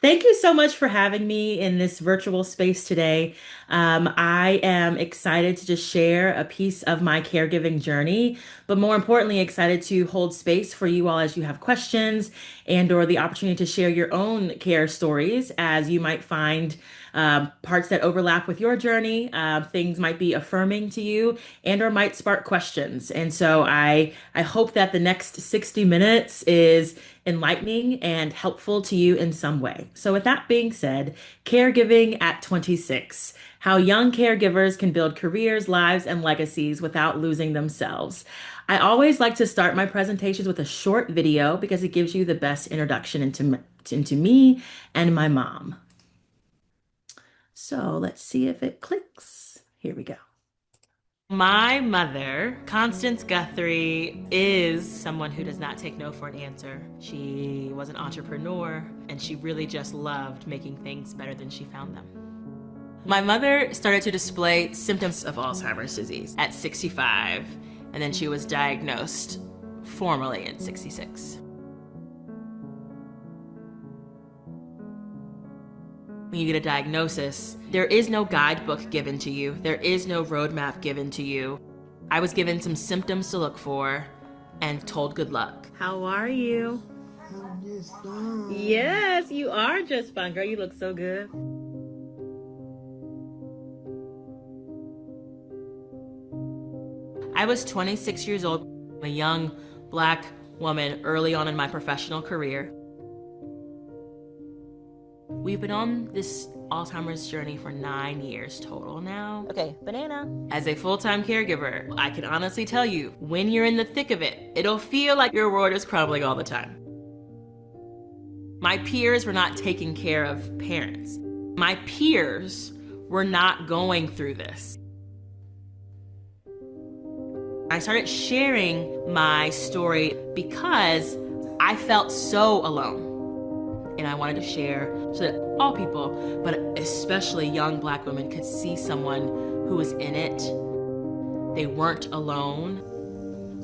Thank you so much for having me in this virtual space today. I am excited to just share a piece of my caregiving journey, but more importantly, excited to hold space for you all as you have questions and or the opportunity to share your own care stories as you might find parts that overlap with your journey. Things might be affirming to you and or might spark questions. And so I hope that the next 60 minutes is enlightening and helpful to you in some way. So, with that being said, caregiving at 26, how young caregivers can build careers, lives, and legacies without losing themselves. I always like to start my presentations with a short video because it gives you the best introduction into me and my mom. So, let's see if it clicks. Here we go. My mother, Constance Guthrie, is someone who does not take no for an answer. She was an entrepreneur, and she really just loved making things better than she found them. My mother started to display symptoms of Alzheimer's disease at 65, and then she was diagnosed formally at 66. When you get a diagnosis, there is no guidebook given to you. There is no roadmap given to you. I was given some symptoms to look for and told good luck. How are you? I'm just fine. Yes, you are just fine, girl. You look so good. I was 26 years old, a young Black woman early on in my professional career. We've been on this Alzheimer's journey for 9 years total now. Okay, banana. As a full-time caregiver, I can honestly tell you, when you're in the thick of it, it'll feel like your world is crumbling all the time. My peers were not taking care of parents. My peers were not going through this. I started sharing my story because I felt so alone. And I wanted to share so that all people, but especially young Black women, could see someone who was in it. They weren't alone.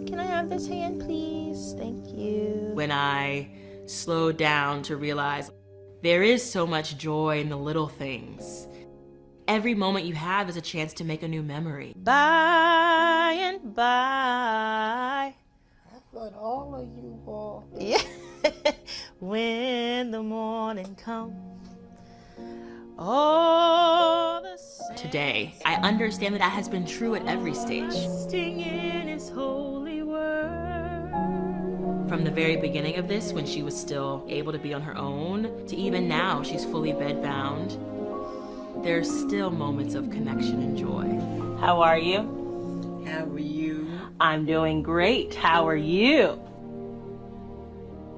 Can I have this hand, please? Thank you. When I slowed down to realize there is so much joy in the little things. Every moment you have is a chance to make a new memory. By and by. I thought all of you all. Yeah. When the morning comes, all the today, I understand that has been true at every stage. In his holy word. From the very beginning of this, when she was still able to be on her own, to even now, she's fully bedbound. There's still moments of connection and joy. How are you? How are you? I'm doing great. How are you?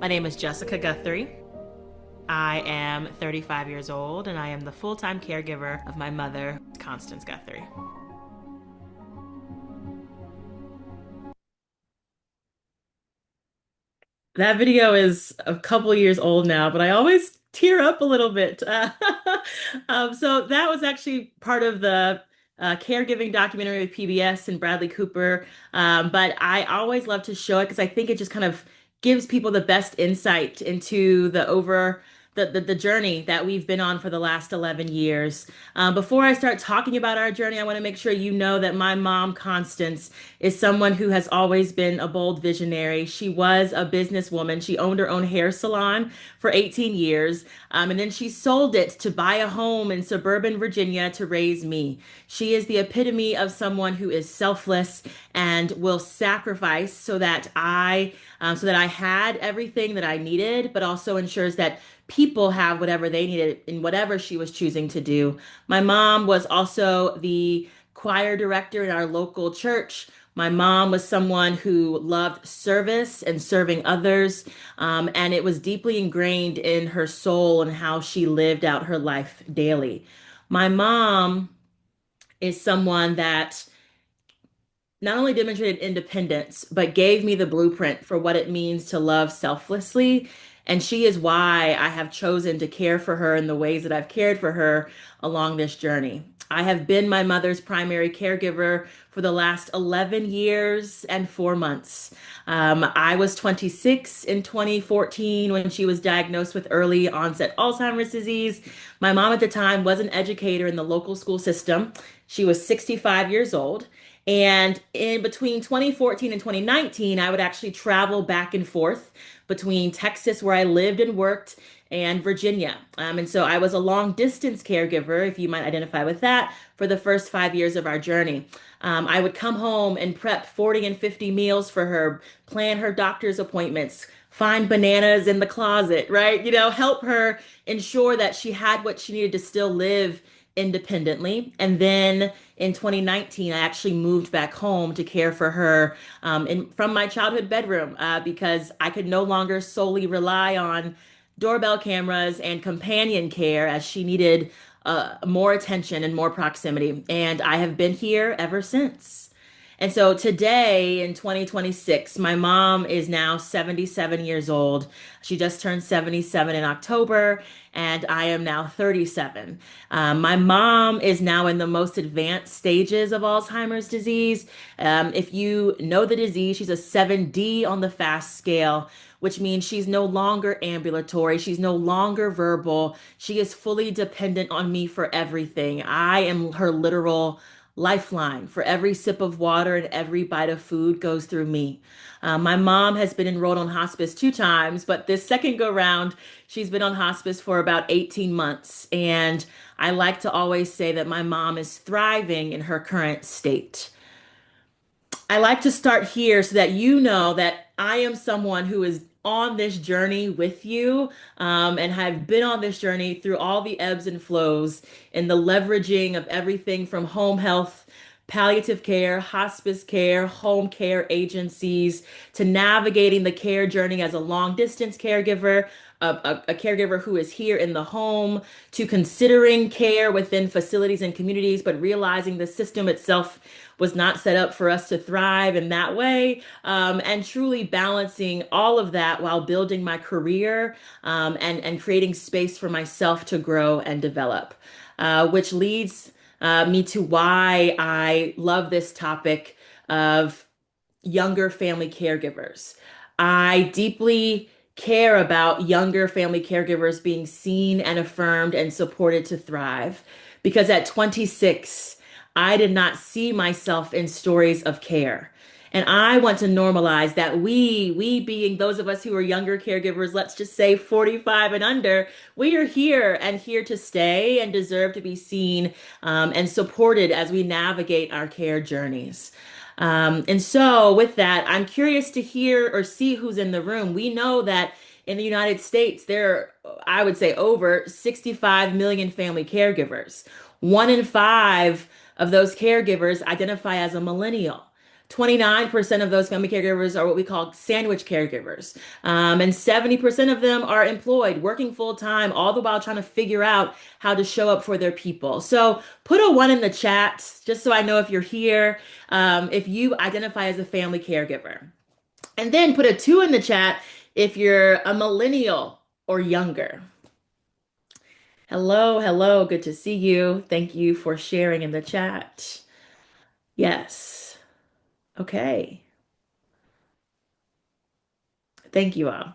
My name is Jessica Guthrie. I am 35 years old, and I am the full-time caregiver of my mother, Constance Guthrie. That video is a couple years old now, but I always tear up a little bit. So that was actually part of the caregiving documentary with PBS and Bradley Cooper. But I always love to show it because I think it just kind of gives people the best insight into the journey that we've been on for the last 11 years. Before I start talking about our journey, I want to make sure you know that my mom, Constance, is someone who has always been a bold visionary. She was a businesswoman. She owned her own hair salon for 18 years, and then she sold it to buy a home in suburban Virginia to raise me. She is the epitome of someone who is selfless and will sacrifice so that I had everything that I needed, but also ensures that people have whatever they needed in whatever she was choosing to do. My mom was also the choir director in our local church. My mom was someone who loved service and serving others, and it was deeply ingrained in her soul and how she lived out her life daily. My mom is someone that not only demonstrated independence, but gave me the blueprint for what it means to love selflessly And she is why I have chosen to care for her in the ways that I've cared for her along this journey. I have been my mother's primary caregiver for the last 11 years and 4 months. I was 26 in 2014 when she was diagnosed with early onset Alzheimer's disease. My mom at the time was an educator in the local school system. She was 65 years old. And in between 2014 and 2019, I would actually travel back and forth between Texas, where I lived and worked, and Virginia. And so I was a long distance caregiver, if you might identify with that, for the first 5 years of our journey. I would come home and prep 40 and 50 meals for her, plan her doctor's appointments, find bananas in the closet, right? Help her ensure that she had what she needed to still live independently. And then in 2019, I actually moved back home to care for her from my childhood bedroom because I could no longer solely rely on doorbell cameras and companion care as she needed more attention and more proximity. And I have been here ever since. And so today in 2026, my mom is now 77 years old. She just turned 77 in October, and I am now 37. My mom is now in the most advanced stages of Alzheimer's disease. If you know the disease, she's a 7D on the fast scale, which means she's no longer ambulatory. She's no longer verbal. She is fully dependent on me for everything. I am her literal lifeline. For every sip of water and every bite of food goes through me. My mom has been enrolled on hospice 2 times, but this second go round, she's been on hospice for about 18 months. And I like to always say that my mom is thriving in her current state. I like to start here so that you know that I am someone who is on this journey with you and have been on this journey through all the ebbs and flows and the leveraging of everything from home health, palliative care, hospice care, home care agencies, to navigating the care journey as a long distance caregiver, a caregiver who is here in the home, to considering care within facilities and communities, but realizing the system itself was not set up for us to thrive in that way, and truly balancing all of that while building my career and creating space for myself to grow and develop, which leads me to why I love this topic of younger family caregivers. I deeply care about younger family caregivers being seen and affirmed and supported to thrive. Because at 26, I did not see myself in stories of care. And I want to normalize that we being those of us who are younger caregivers, let's just say 45 and under, we are here and here to stay and deserve to be seen and supported as we navigate our care journeys. And so, with that, I'm curious to hear or see who's in the room. We know that in the United States, there are, I would say, over 65 million family caregivers. 1 in 5 of those caregivers identify as a millennial. 29% of those family caregivers are what we call sandwich caregivers. And 70% of them are employed, working full time, all the while trying to figure out how to show up for their people. So put a 1 in the chat, just so I know if you're here, if you identify as a family caregiver. And then put a 2 in the chat if you're a millennial or younger. Hello, hello, good to see you. Thank you for sharing in the chat. Yes. Okay. Thank you all.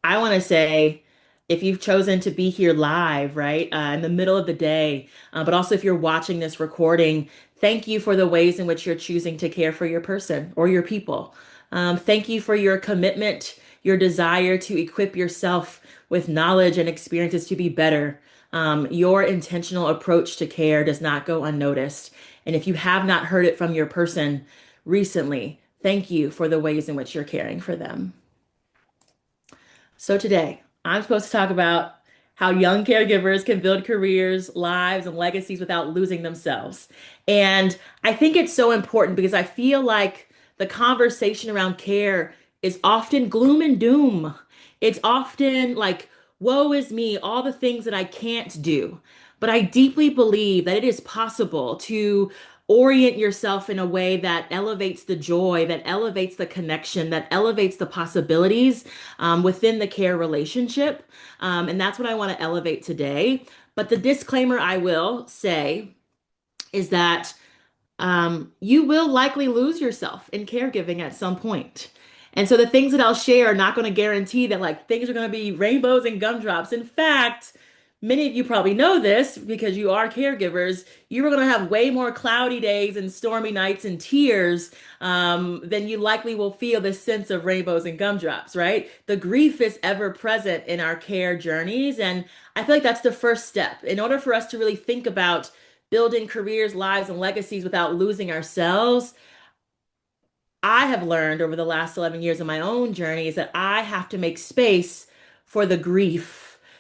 I want to say if you've chosen to be here live, right, in the middle of the day, but also if you're watching this recording, thank you for the ways in which you're choosing to care for your person or your people. Thank you for your commitment, your desire to equip yourself with knowledge and experiences to be better. Your intentional approach to care does not go unnoticed. And if you have not heard it from your person recently, thank you for the ways in which you're caring for them. So today, I'm supposed to talk about how young caregivers can build careers, lives, and legacies without losing themselves. And I think it's so important because I feel like the conversation around care is often gloom and doom. It's often like, woe is me, all the things that I can't do. But I deeply believe that it is possible to orient yourself in a way that elevates the joy, that elevates the connection, that elevates the possibilities within the care relationship. And that's what I want to elevate today. But the disclaimer I will say is that you will likely lose yourself in caregiving at some point. And so the things that I'll share are not going to guarantee that like things are going to be rainbows and gumdrops. In fact, many of you probably know this because you are caregivers. You are going to have way more cloudy days and stormy nights and tears than you likely will feel this sense of rainbows and gumdrops, right? The grief is ever present in our care journeys. And I feel like that's the first step. In order for us to really think about building careers, lives, and legacies without losing ourselves, I have learned over the last 11 years of my own journey is that I have to make space for the grief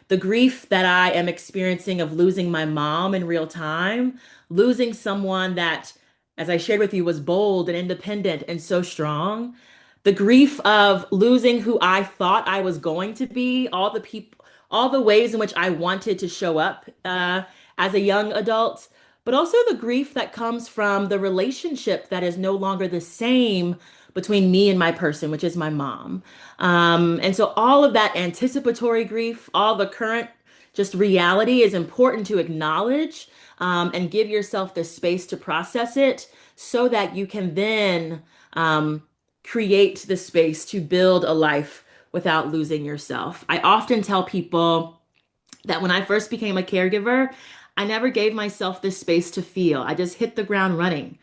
that I am experiencing of losing my mom in real time, losing someone that, as I shared with you, was bold and independent and so strong, the grief of losing who I thought I was going to be, all the people, all the ways in which I wanted to show up as a young adult, but also the grief that comes from the relationship that is no longer the same between me and my person, which is my mom. And so all of that anticipatory grief, all the current just reality is important to acknowledge and give yourself the space to process it so that you can then create the space to build a life without losing yourself. I often tell people that when I first became a caregiver, I never gave myself this space to feel. I just hit the ground running.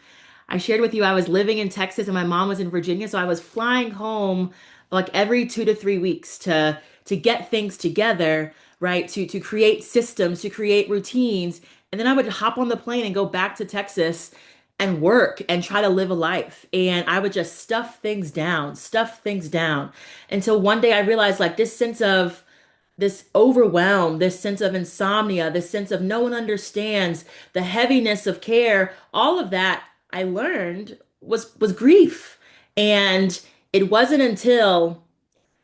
I shared with you I was living in Texas and my mom was in Virginia, so I was flying home like every 2 to 3 weeks to get things together, right? To create systems, to create routines, and then I would hop on the plane and go back to Texas and work and try to live a life. And I would just stuff things down until one day I realized like this overwhelm, this sense of insomnia, this sense of no one understands, the heaviness of care, all of that I learned was grief. And it wasn't until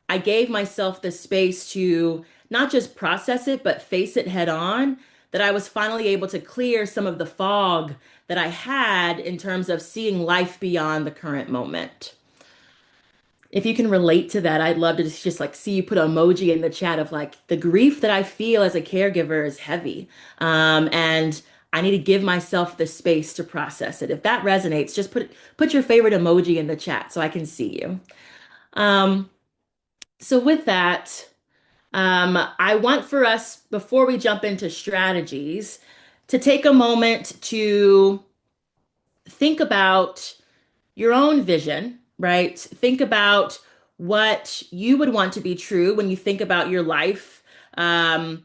I gave myself the space to not just process it, but face it head on that I was finally able to clear some of the fog that I had in terms of seeing life beyond the current moment. If you can relate to that, I'd love to just like see you put an emoji in the chat of like the grief that I feel as a caregiver is heavy. And I need to give myself the space to process it. If that resonates, just put your favorite emoji in the chat so I can see you. Um, so with that, I want for us, before we jump into strategies, to take a moment to think about your own vision, right? Think about what you would want to be true when you think about your life um,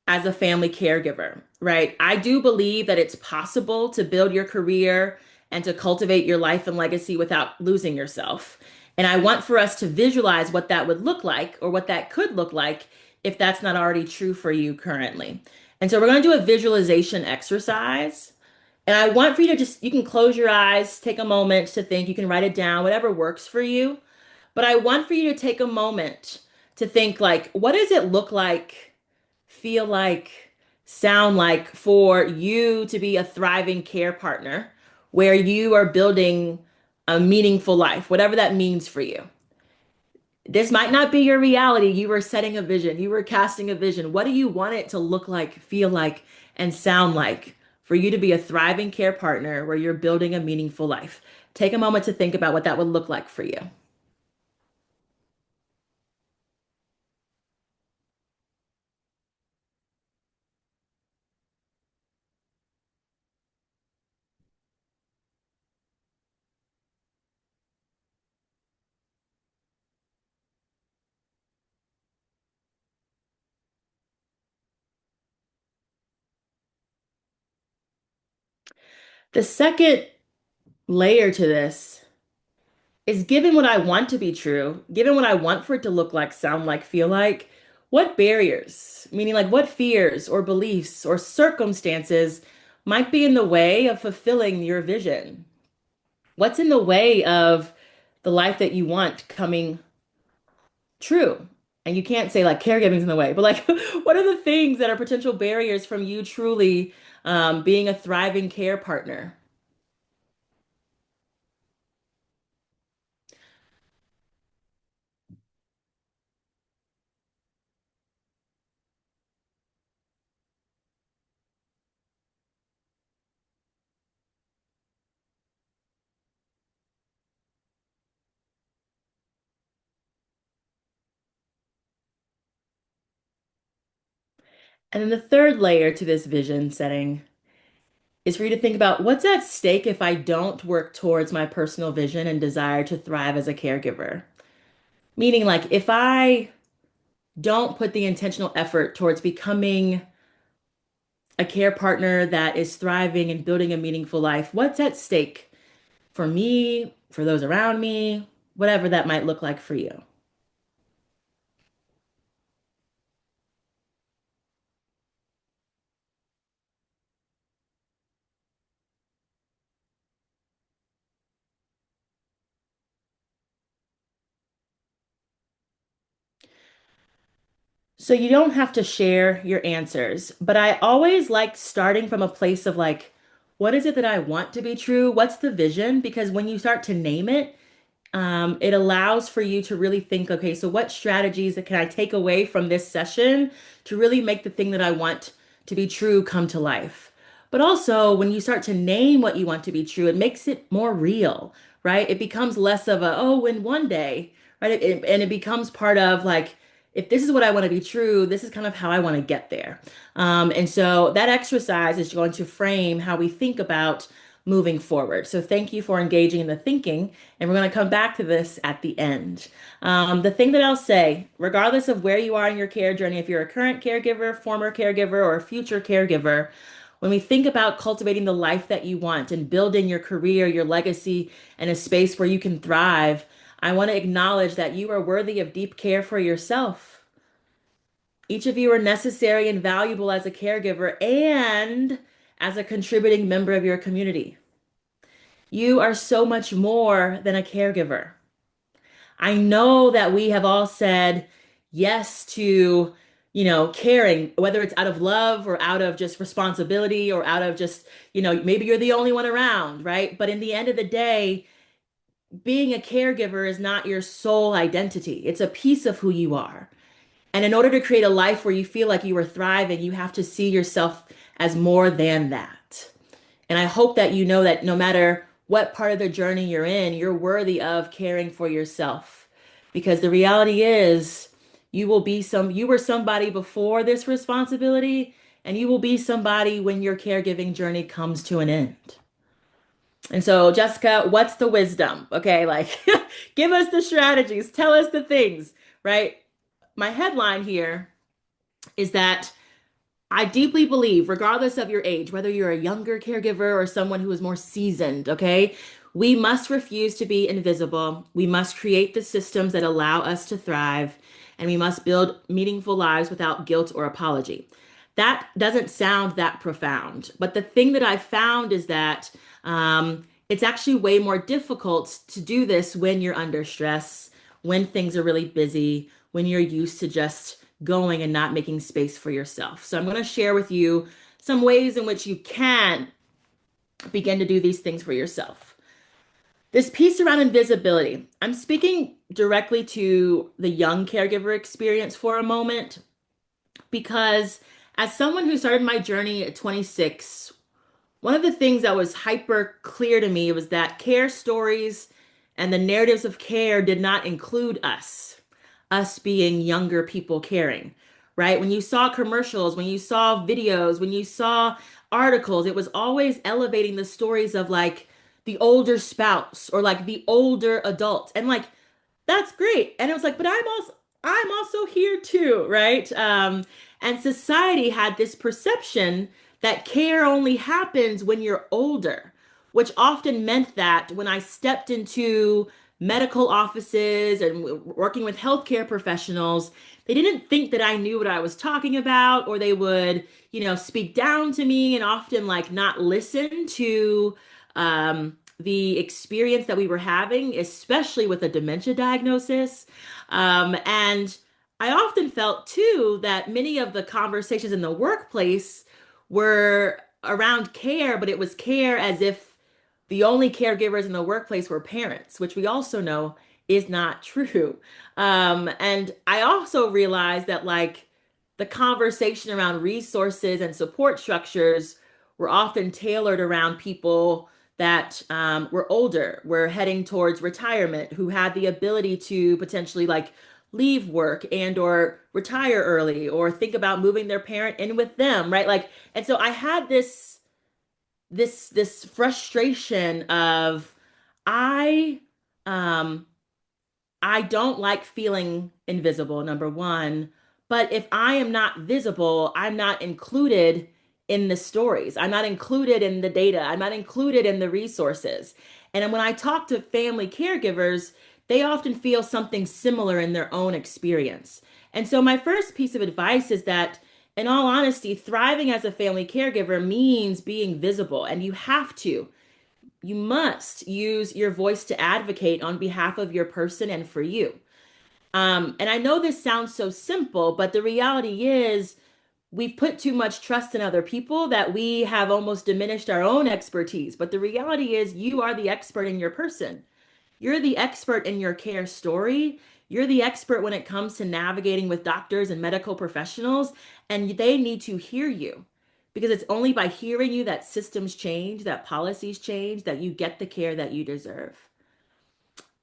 as a family caregiver, right? I do believe that it's possible to build your career and to cultivate your life and legacy without losing yourself. And I want for us to visualize what that would look like or what that could look like if that's not already true for you currently. And so we're going to do a visualization exercise. And I want for you to just, you can close your eyes, take a moment to think, you can write it down, whatever works for you. But I want for you to take a moment to think like, what does it look like, feel like, sound like for you to be a thriving care partner where you are building a meaningful life, whatever that means for you. This might not be your reality. You were setting a vision, you were casting a vision. What do you want it to look like, feel like, and sound like for you to be a thriving care partner where you're building a meaningful life? Take a moment to think about what that would look like for you. The second layer to this is given what I want to be true, given what I want for it to look like, sound like, feel like, what barriers, meaning like what fears or beliefs or circumstances might be in the way of fulfilling your vision? What's in the way of the life that you want coming true? And you can't say like caregiving's in the way, but like what are the things that are potential barriers from you truly being a thriving care partner? And then the third layer to this vision setting is for you to think about what's at stake if I don't work towards my personal vision and desire to thrive as a caregiver. Meaning, like, if I don't put the intentional effort towards becoming a care partner that is thriving and building a meaningful life, what's at stake for me, for those around me, whatever that might look like for you? So you don't have to share your answers, but I always like starting from a place of like, what is it that I want to be true? What's the vision? Because when you start to name it, it allows for you to really think, okay, so what strategies that can I take away from this session to really make the thing that I want to be true come to life? But also, when you start to name what you want to be true, it makes it more real, right? It becomes less of a, oh, in one day, right? And it becomes part of like, if this is what I want to be true, this is kind of how I want to get there. And so that exercise is going to frame how we think about moving forward. So thank you for engaging in the thinking. And we're going to come back to this at the end. The thing that I'll say, regardless of where you are in your care journey, if you're a current caregiver, former caregiver, or a future caregiver, when we think about cultivating the life that you want and building your career, your legacy, and a space where you can thrive, I want to acknowledge that you are worthy of deep care for yourself. Each of you are necessary and valuable as a caregiver and as a contributing member of your community. You are so much more than a caregiver. I know that we have all said yes to, caring, whether it's out of love or out of just responsibility or out of just, maybe you're the only one around, right? But in the end of the day, being a caregiver is not your sole identity. It's a piece of who you are. And in order to create a life where you feel like you are thriving, you have to see yourself as more than that. And I hope that you know that no matter what part of the journey you're in, you're worthy of caring for yourself. Because the reality is, you were somebody before this responsibility, and you will be somebody when your caregiving journey comes to an end. And so, Jessica, what's the wisdom? Okay, like give us the strategies, tell us the things, right? My headline here is that I deeply believe, regardless of your age, whether you're a younger caregiver or someone who is more seasoned, okay, we must refuse to be invisible. We must create the systems that allow us to thrive, and we must build meaningful lives without guilt or apology. That doesn't sound that profound, but the thing that I found is that it's actually way more difficult to do this when you're under stress, when things are really busy, when you're used to just going and not making space for yourself. So I'm going to share with you some ways in which you can begin to do these things for yourself. This piece around invisibility, I'm speaking directly to the young caregiver experience for a moment because as someone who started my journey at 26, one of the things that was hyper clear to me was that care stories and the narratives of care did not include us being younger people caring, right? When you saw commercials, when you saw videos, when you saw articles, it was always elevating the stories of like the older spouse or like the older adult. And like that's great. And it was like, but I'm also here too, right? And society had this perception that care only happens when you're older, which often meant that when I stepped into medical offices and working with healthcare professionals, they didn't think that I knew what I was talking about, or they would, speak down to me and often like not listen to the experience that we were having, especially with a dementia diagnosis. And I often felt too that many of the conversations in the workplace were around care, but it was care as if the only caregivers in the workplace were parents, which we also know is not true. And I also realized that, like, the conversation around resources and support structures were often tailored around people that were older, were heading towards retirement, who had the ability to potentially, like, leave work and or retire early or think about moving their parent in with them, right? Like, and so I had this frustration of I um I don't like feeling invisible, number one. But if I am not visible, I'm not included in the stories. I'm not included in the data. I'm not included in the resources. And when I talk to family caregivers, they often feel something similar in their own experience. And so, my first piece of advice is that, in all honesty, thriving as a family caregiver means being visible, and you must use your voice to advocate on behalf of your person and for you. And I know this sounds so simple, but the reality is we've put too much trust in other people that we have almost diminished our own expertise. But the reality is you are the expert in your person. You're the expert in your care story. You're the expert when it comes to navigating with doctors and medical professionals, and they need to hear you because it's only by hearing you that systems change, that policies change, that you get the care that you deserve.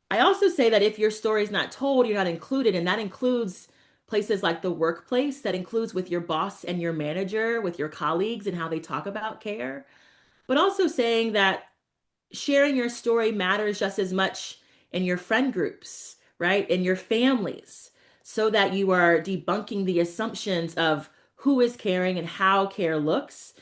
I also say that if your story is not told, you're not included, and that includes places like the workplace, that includes with your boss and your manager, with your colleagues and how they talk about care, but also saying that sharing your story matters just as much in your friend groups, right? In your families, so that you are debunking the assumptions of who is caring and how care looks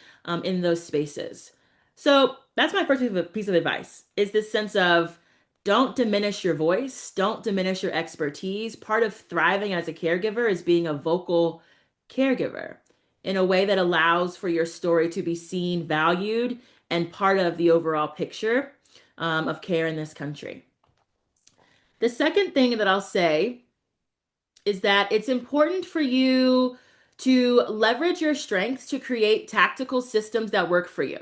in those spaces. So that's my first piece of advice is this sense of don't diminish your voice, don't diminish your expertise. Part of thriving as a caregiver is being a vocal caregiver in a way that allows for your story to be seen, valued, and part of the overall picture of care in this country. The second thing that I'll say is that it's important for you to leverage your strengths to create tactical systems that work for you.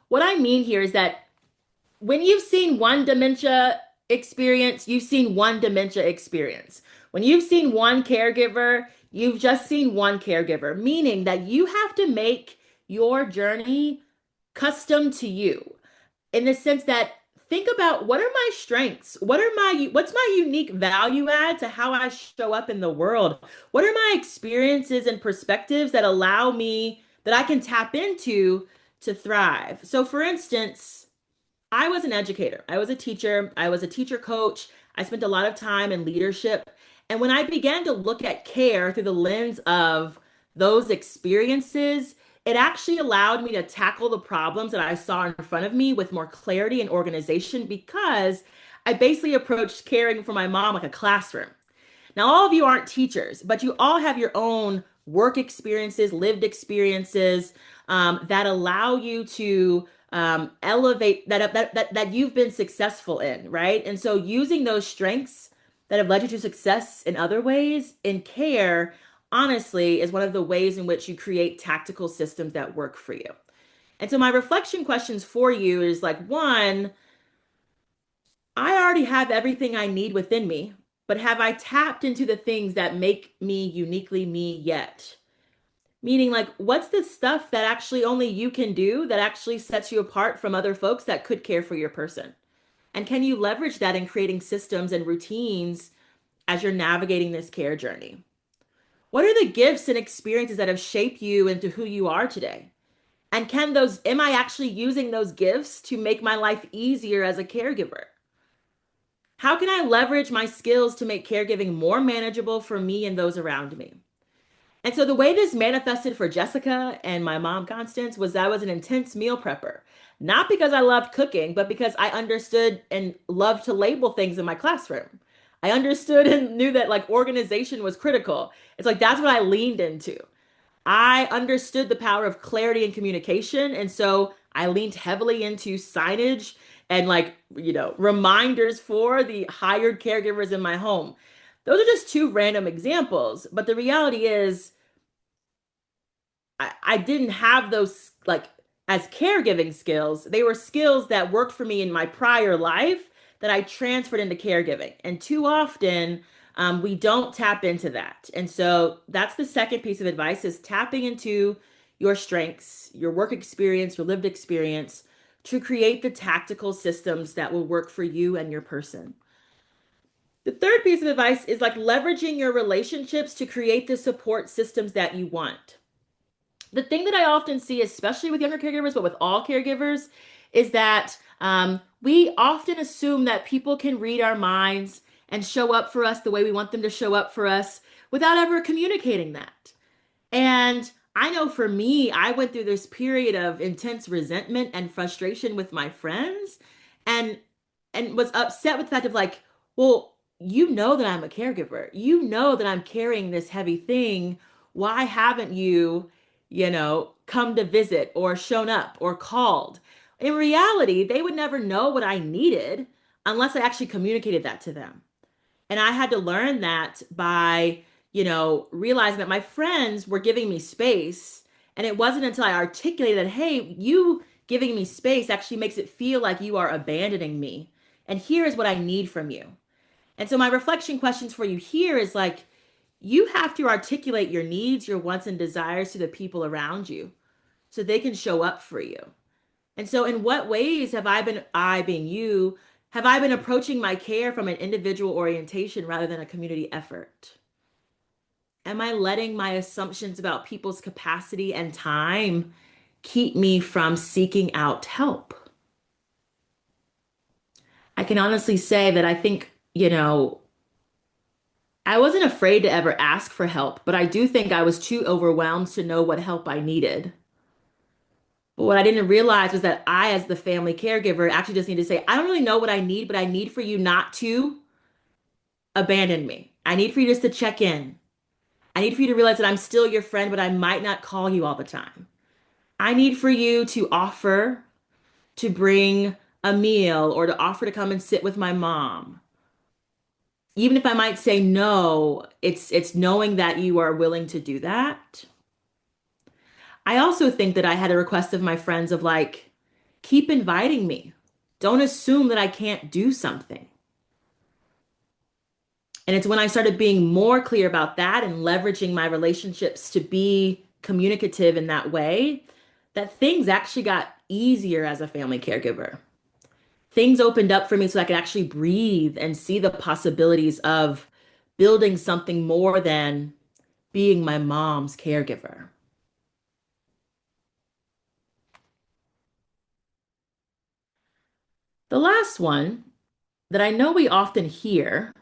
What I mean here is that when you've seen one dementia experience, you've seen one dementia experience. When you've seen one caregiver, you've just seen one caregiver, meaning that you have to make your journey custom to you in the sense that think about what are my strengths? What's my unique value add to how I show up in the world? What are my experiences and perspectives that allow me that I can tap into to thrive? So for instance, I was an educator. I was a teacher. I was a teacher coach. I spent a lot of time in leadership. And when I began to look at care through the lens of those experiences, it actually allowed me to tackle the problems that I saw in front of me with more clarity and organization because I basically approached caring for my mom like a classroom. Now, all of you aren't teachers, but you all have your own work experiences, lived experiences that allow you to elevate that you've been successful in, right? And so, using those strengths that have led you to success in other ways in care, honestly, is one of the ways in which you create tactical systems that work for you. And so, my reflection questions for you is like one, I already have everything I need within me, but have I tapped into the things that make me uniquely me yet? Meaning, like, what's the stuff that actually only you can do that actually sets you apart from other folks that could care for your person? And can you leverage that in creating systems and routines as you're navigating this care journey? What are the gifts and experiences that have shaped you into who you are today? And am I actually using those gifts to make my life easier as a caregiver? How can I leverage my skills to make caregiving more manageable for me and those around me? And so the way this manifested for Jessica and my mom, Constance, was I was an intense meal prepper. Not because I loved cooking, but because I understood and loved to label things in my classroom. I understood and knew that like organization was critical. It's like that's what I leaned into. I understood the power of clarity and communication. And so I leaned heavily into signage and reminders for the hired caregivers in my home. Those are just two random examples. But the reality is, I didn't have those like as caregiving skills. They were skills that worked for me in my prior life that I transferred into caregiving. And too often, we don't tap into that. And so that's the second piece of advice is tapping into your strengths, your work experience, your lived experience to create the tactical systems that will work for you and your person. The third piece of advice is like leveraging your relationships to create the support systems that you want. The thing that I often see, especially with younger caregivers, but with all caregivers, is that we often assume that people can read our minds and show up for us the way we want them to show up for us without ever communicating that. And I know for me, I went through this period of intense resentment and frustration with my friends and was upset with the fact of like, well, you know that I'm a caregiver. You know that I'm carrying this heavy thing. Why haven't you, come to visit or shown up or called? In reality, they would never know what I needed unless I actually communicated that to them. And I had to learn that by, realizing that my friends were giving me space. And it wasn't until I articulated that, hey, you giving me space actually makes it feel like you are abandoning me. And here is what I need from you. And so my reflection questions for you here is like, you have to articulate your needs, your wants, and desires to the people around you so they can show up for you. And so, in what ways have I being you, have I been approaching my care from an individual orientation rather than a community effort? Am I letting my assumptions about people's capacity and time keep me from seeking out help? I can honestly say that I think, I wasn't afraid to ever ask for help, but I do think I was too overwhelmed to know what help I needed. But what I didn't realize was that I, as the family caregiver, actually just need to say, I don't really know what I need, but I need for you not to abandon me. I need for you just to check in. I need for you to realize that I'm still your friend, but I might not call you all the time. I need for you to offer to bring a meal or to offer to come and sit with my mom. Even if I might say no, it's knowing that you are willing to do that. I also think that I had a request of my friends of like, keep inviting me. Don't assume that I can't do something. And it's when I started being more clear about that and leveraging my relationships to be communicative in that way that things actually got easier as a family caregiver. Things opened up for me so I could actually breathe and see the possibilities of building something more than being my mom's caregiver. The last one that I know we often hear,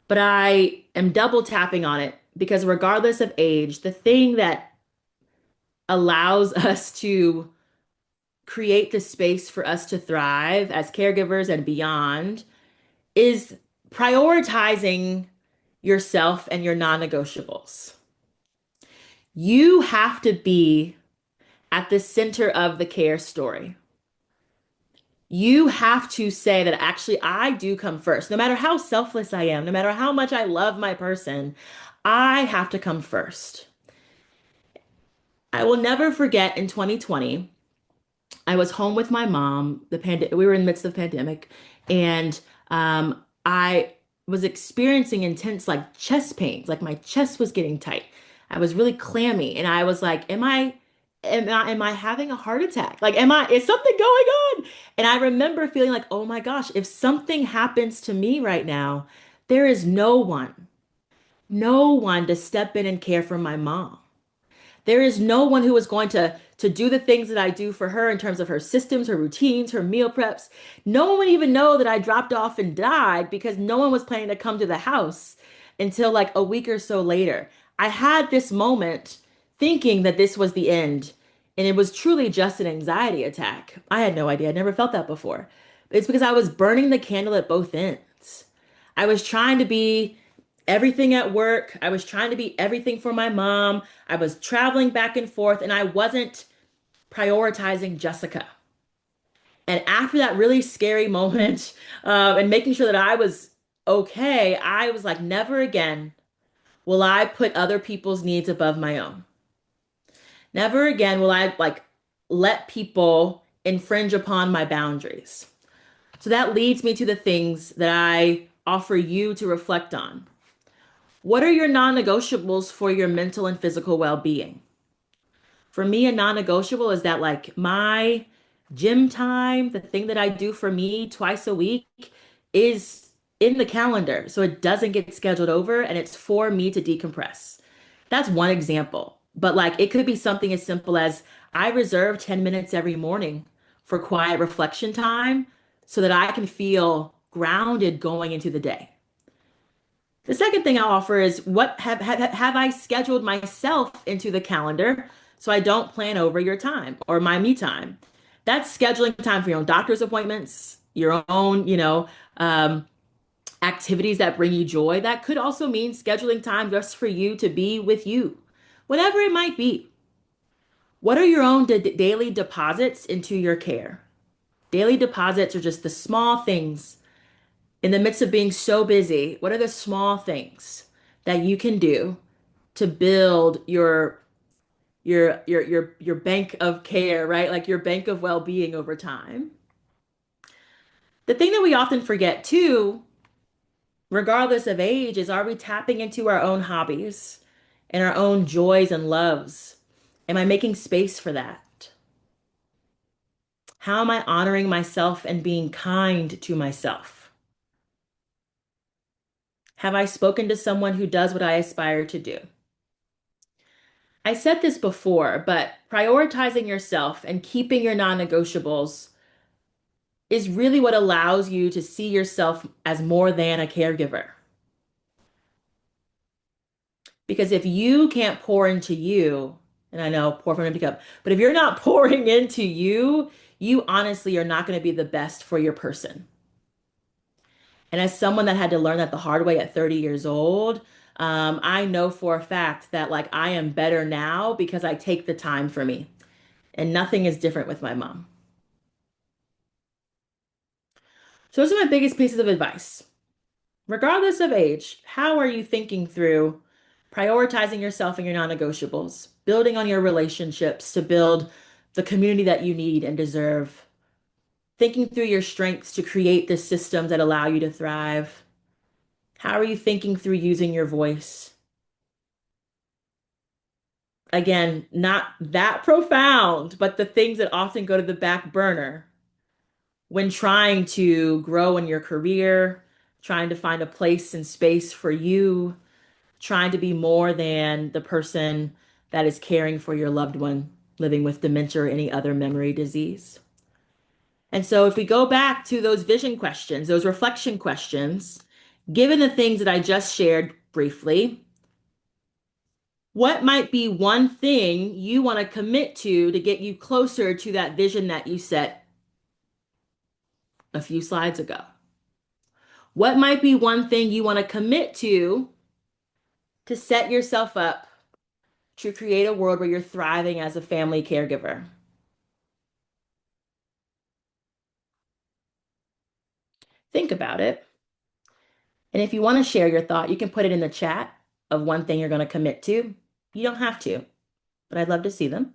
but I am double tapping on it because regardless of age, the thing that allows us to create the space for us to thrive as caregivers and beyond is prioritizing yourself and your non-negotiables. You have to be at the center of the care story. You have to say that actually I do come first. No matter how selfless I am, no matter how much I love my person, I have to come first. I will never forget in 2020, I was home with my mom. We were in the midst of the pandemic, and I was experiencing intense like chest pains, like my chest was getting tight. I was really clammy, and I was like, am I having a heart attack? Like, is something going on? And I remember feeling like, oh my gosh, if something happens to me right now, there is no one to step in and care for my mom. There is no one who is going to do the things that I do for her in terms of her systems, her routines, her meal preps. No one would even know that I dropped off and died because no one was planning to come to the house until like a week or so later. I had this moment thinking that this was the end, and it was truly just an anxiety attack. I had no idea. I'd never felt that before. It's because I was burning the candle at both ends. I was trying to be everything at work. I was trying to be everything for my mom. I was traveling back and forth, and I wasn't prioritizing Jessica. And after that really scary moment, and making sure that I was okay, I was like, never again will I put other people's needs above my own. Never again will I like let people infringe upon my boundaries. So that leads me to the things that I offer you to reflect on. What are your non-negotiables for your mental and physical well-being? For me, a non-negotiable is that like my gym time, the thing that I do for me twice a week is in the calendar so it doesn't get scheduled over and it's for me to decompress. That's one example. But like it could be something as simple as I reserve 10 minutes every morning for quiet reflection time so that I can feel grounded going into the day. The second thing I'll offer is what have I scheduled myself into the calendar so I don't plan over your time or my me time. That's scheduling time for your own doctor's appointments, your own, activities that bring you joy. That could also mean scheduling time just for you to be with you, whatever it might be. What are your own daily deposits into your care? Daily deposits are just the small things in the midst of being so busy. What are the small things that you can do to build your bank of care, right? Like your bank of well-being over time. The thing that we often forget too, regardless of age, is are we tapping into our own hobbies and our own joys and loves? Am I making space for that? How am I honoring myself and being kind to myself? Have I spoken to someone who does what I aspire to do? I said this before, but prioritizing yourself and keeping your non-negotiables is really what allows you to see yourself as more than a caregiver. Because if you can't pour into you, and I know pour from an empty cup, but if you're not pouring into you, you honestly are not going to be the best for your person. And as someone that had to learn that the hard way at 30 years old, I know for a fact that like I am better now because I take the time for me. And nothing is different with my mom. So those are my biggest pieces of advice. Regardless of age, how are you thinking through prioritizing yourself and your non-negotiables, building on your relationships to build the community that you need and deserve, thinking through your strengths to create the systems that allow you to thrive? How are you thinking through using your voice? Again, not that profound, but the things that often go to the back burner when trying to grow in your career, trying to find a place and space for you, trying to be more than the person that is caring for your loved one living with dementia or any other memory disease. And so, if we go back to those vision questions, those reflection questions, given the things that I just shared briefly, what might be one thing you want to commit to get you closer to that vision that you set a few slides ago? What might be one thing you want to commit to set yourself up to create a world where you're thriving as a family caregiver? Think about it. And if you want to share your thought, you can put it in the chat of one thing you're going to commit to. You don't have to, but I'd love to see them.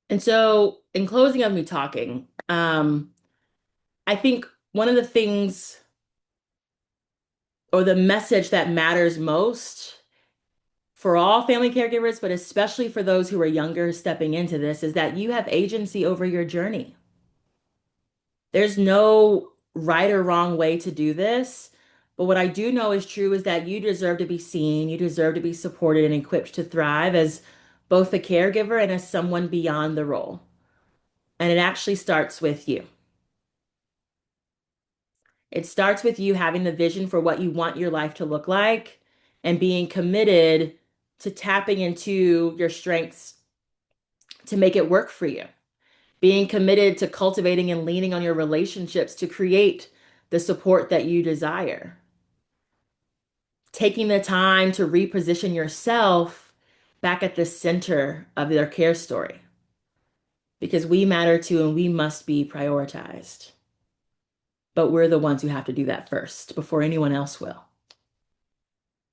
And so, in closing of me talking, I think one of the things or the message that matters most for all family caregivers, but especially for those who are younger stepping into this, is that you have agency over your journey. There's no right or wrong way to do this. But what I do know is true is that you deserve to be seen, you deserve to be supported and equipped to thrive as both a caregiver and as someone beyond the role. And it actually starts with you. It starts with you having the vision for what you want your life to look like and being committed to tapping into your strengths to make it work for you. Being committed to cultivating and leaning on your relationships to create the support that you desire. Taking the time to reposition yourself back at the center of their care story because we matter too and we must be prioritized. But we're the ones who have to do that first before anyone else will.